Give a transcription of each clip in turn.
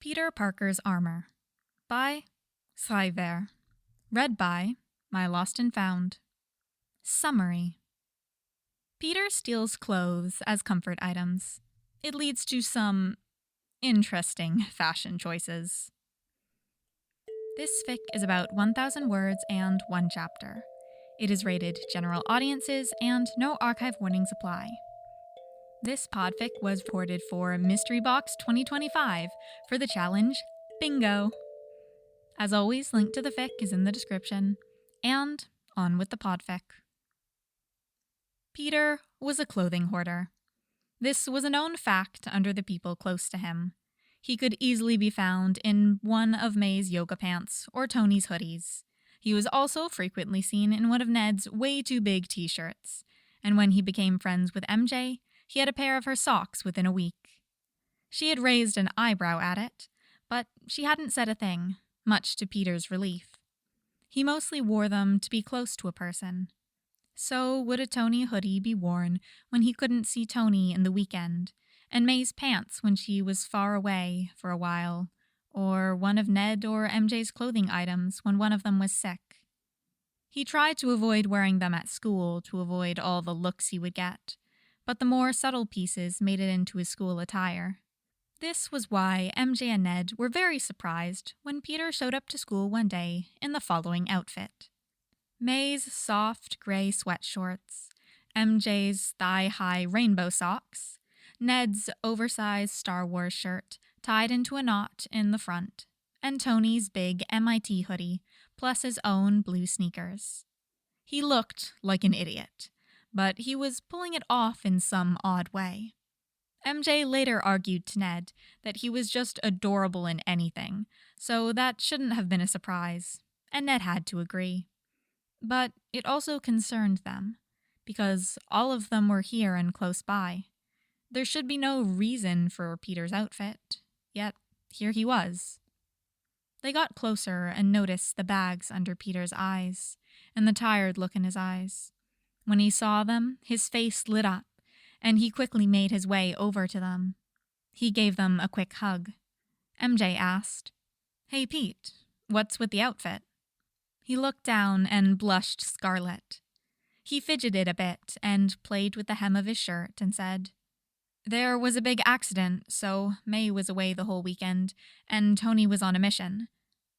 Peter Parker's Armour by Schrijverr. Read by My Lost and Found. Summary. Peter steals clothes as comfort items. It leads to some interesting fashion choices. This fic is about 1,000 words and 1 chapter. It is rated general audiences and no archive warnings apply. This PODFIC was reported for Mystery Box 2025 for the challenge Bingo. As always, link to the fic is in the description. And on with the PODFIC. Peter was a clothing hoarder. This was a known fact under the people close to him. He could easily be found in one of May's yoga pants or Tony's hoodies. He was also frequently seen in one of Ned's way too big t-shirts. And when he became friends with MJ, he had a pair of her socks within a week. She had raised an eyebrow at it, but she hadn't said a thing, much to Peter's relief. He mostly wore them to be close to a person. So would a Tony hoodie be worn when he couldn't see Tony in the weekend, and May's pants when she was far away for a while, or one of Ned or MJ's clothing items when one of them was sick. He tried to avoid wearing them at school to avoid all the looks he would get, but the more subtle pieces made it into his school attire. This was why MJ and Ned were very surprised when Peter showed up to school one day in the following outfit. May's soft gray sweatshorts, MJ's thigh-high rainbow socks, Ned's oversized Star Wars shirt tied into a knot in the front, and Tony's big MIT hoodie, plus his own blue sneakers. He looked like an idiot, but he was pulling it off in some odd way. MJ later argued to Ned that he was just adorable in anything, so that shouldn't have been a surprise, and Ned had to agree. But it also concerned them, because all of them were here and close by. There should be no reason for Peter's outfit, yet here he was. They got closer and noticed the bags under Peter's eyes, and the tired look in his eyes. When he saw them, his face lit up, and he quickly made his way over to them. He gave them a quick hug. MJ asked, "Hey Pete, what's with the outfit?" He looked down and blushed scarlet. He fidgeted a bit and played with the hem of his shirt and said, "There was a big accident, so May was away the whole weekend, and Tony was on a mission.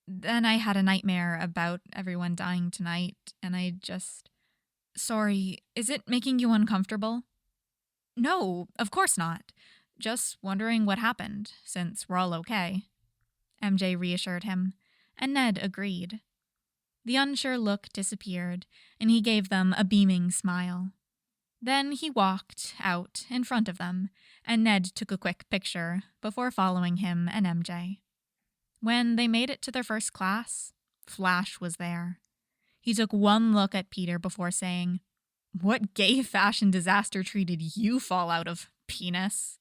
Then I had a nightmare about everyone dying tonight, and I just... Sorry, is it making you uncomfortable?" "No, of course not. Just wondering what happened, since we're all okay." MJ reassured him, and Ned agreed. The unsure look disappeared, and he gave them a beaming smile. Then he walked out in front of them, and Ned took a quick picture before following him and MJ. When they made it to their first class, Flash was there. He took one look at Peter before saying, "What gay fashion disaster tree did you fall out of, penis?"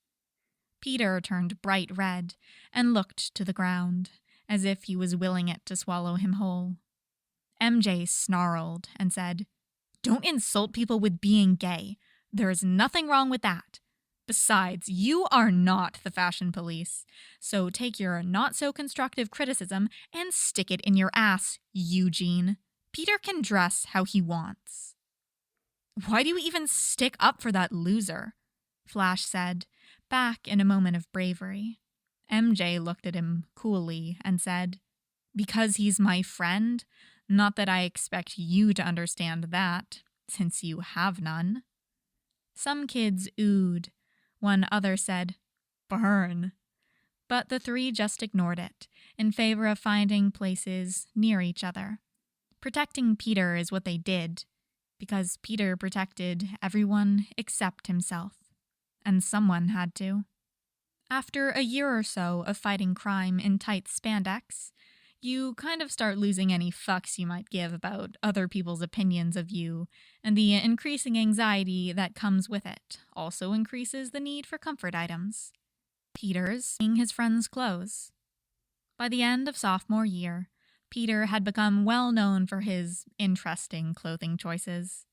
Peter turned bright red and looked to the ground, as if he was willing it to swallow him whole. MJ snarled and said, "Don't insult people with being gay. There is nothing wrong with that. Besides, you are not the fashion police, so take your not-so-constructive criticism and stick it in your ass, Eugene. Peter can dress how he wants." "Why do you even stick up for that loser?" Flash said, back in a moment of bravery. MJ looked at him coolly and said, "Because he's my friend. Not that I expect you to understand that, since you have none." Some kids oohed. One other said, "Burn." But the three just ignored it, in favor of finding places near each other. Protecting Peter is what they did, because Peter protected everyone except himself, and someone had to. After a year or so of fighting crime in tight spandex, you kind of start losing any fucks you might give about other people's opinions of you, and the increasing anxiety that comes with it also increases the need for comfort items. Peter's being his friend's clothes. By the end of sophomore year, Peter had become well known for his interesting clothing choices.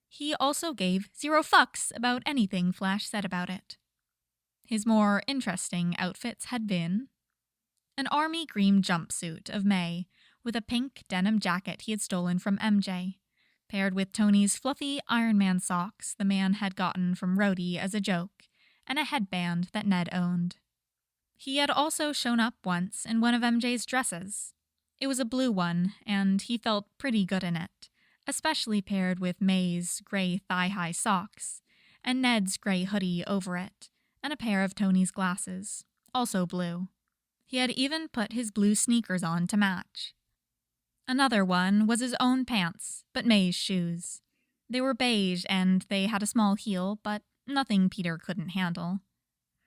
He also gave 0 fucks about anything Flash said about it. His more interesting outfits had been An army green jumpsuit of May, with a pink denim jacket he had stolen from MJ, paired with Tony's fluffy Iron Man socks the man had gotten from Rhodey as a joke, and a headband that Ned owned. He had also shown up once in one of MJ's dresses. It was a blue one, and he felt pretty good in it, especially paired with May's gray thigh-high socks, and Ned's gray hoodie over it, and a pair of Tony's glasses, also blue. He had even put his blue sneakers on to match. Another one was his own pants, but May's shoes. They were beige and they had a small heel, but nothing Peter couldn't handle.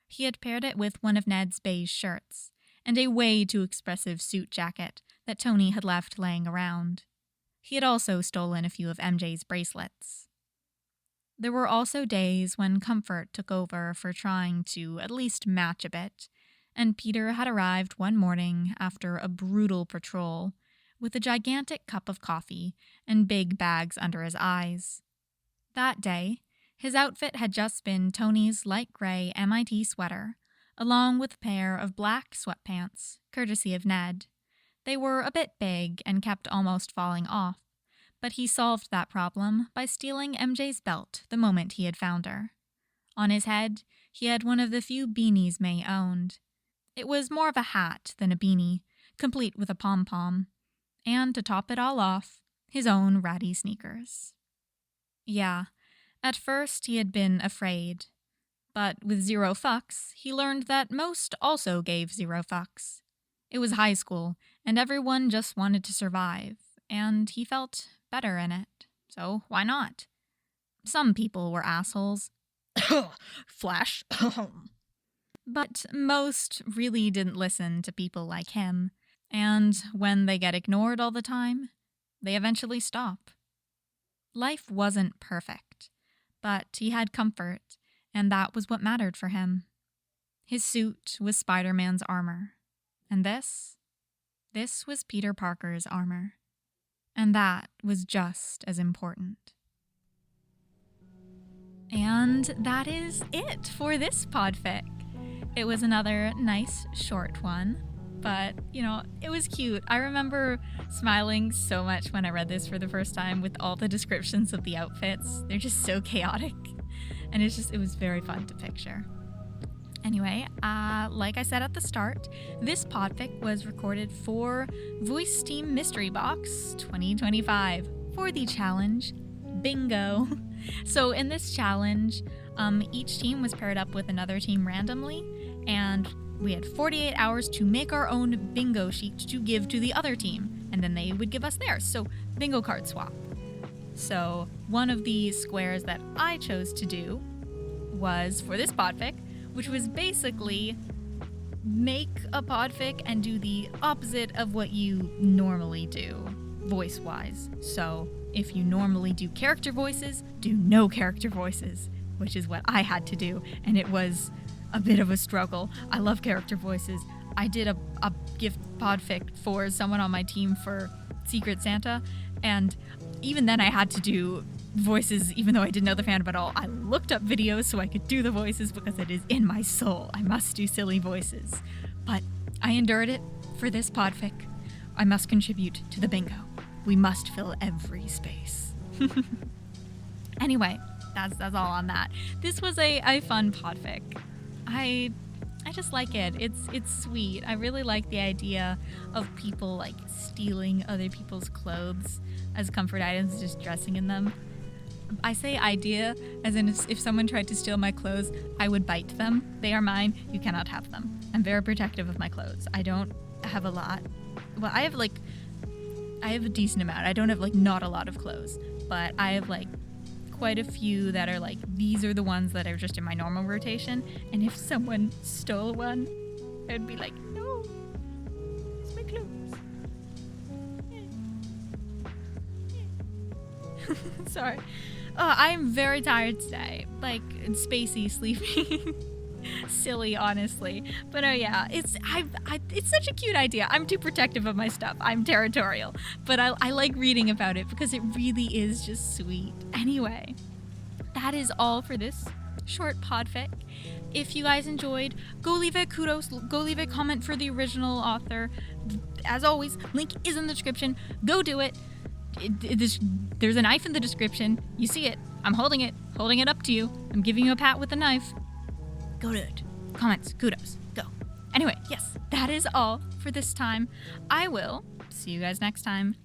He had paired it with one of Ned's beige shirts, and a way too expressive suit jacket that Tony had left laying around. He had also stolen a few of MJ's bracelets. There were also days when comfort took over for trying to at least match a bit, and Peter had arrived one morning after a brutal patrol with a gigantic cup of coffee and big bags under his eyes. That day, his outfit had just been Tony's light gray MIT sweater, along with a pair of black sweatpants, courtesy of Ned. They were a bit big and kept almost falling off, but he solved that problem by stealing MJ's belt the moment he had found her. On his head, he had one of the few beanies May owned. It was more of a hat than a beanie, complete with a pom-pom, and to top it all off, his own ratty sneakers. Yeah, at first he had been afraid, but with 0 fucks, he learned that most also gave 0 fucks. It was high school, and everyone just wanted to survive, and he felt better in it, so why not? Some people were assholes. Flash. But most really didn't listen to people like him, and when they get ignored all the time, they eventually stop. Life wasn't perfect, but he had comfort, and that was what mattered for him. His suit was Spider-Man's armor, and this was Peter Parker's armor, and that was just as important. And that is it for this podfic. It was another nice short one, but, it was cute. I remember smiling so much when I read this for the first time with all the descriptions of the outfits. They're just so chaotic, and it was very fun to picture. Anyway, like I said at the start, this podfic was recorded for Voice Team Mystery Box 2025 for the challenge Bingo. So in this challenge, each team was paired up with another team randomly, and we had 48 hours to make our own bingo sheet to give to the other team, and then they would give us theirs. So bingo card swap. So one of the squares that I chose to do was for this podfic, which was basically make a podfic and do the opposite of what you normally do, voice-wise. So if you normally do character voices, do no character voices, which is what I had to do, and it was a bit of a struggle. I love character voices. I did a gift podfic for someone on my team for Secret Santa, and even then I had to do voices even though I didn't know the fandom at all. I looked up videos so I could do the voices because it is in my soul. I must do silly voices. But I endured it for this podfic. I must contribute to the bingo. We must fill every space. Anyway, that's all on that. This was a fun podfic. I just like it. It's sweet. I really like the idea of people like stealing other people's clothes as comfort items, just dressing in them. I say idea as in if someone tried to steal my clothes, I would bite them. They are mine. You cannot have them. I'm very protective of my clothes. I don't have a lot. Well, I have a decent amount. I don't have not a lot of clothes, but I have quite a few that are these are the ones that are just in my normal rotation, and if someone stole one, I would be like, no, it's my clothes. Sorry. I'm very tired today. Spacey, sleepy. Silly, honestly. But yeah, it's such a cute idea. I'm too protective of my stuff. I'm territorial. But I like reading about it because it really is just sweet. Anyway, that is all for this short podfic. If you guys enjoyed, go leave a kudos, go leave a comment for the original author. As always, link is in the description. Go do it. There's a knife in the description. You see it. I'm holding it up to you. I'm giving you a pat with the knife. Go do it. Comments, kudos, go. Anyway, yes, that is all for this time. I will see you guys next time.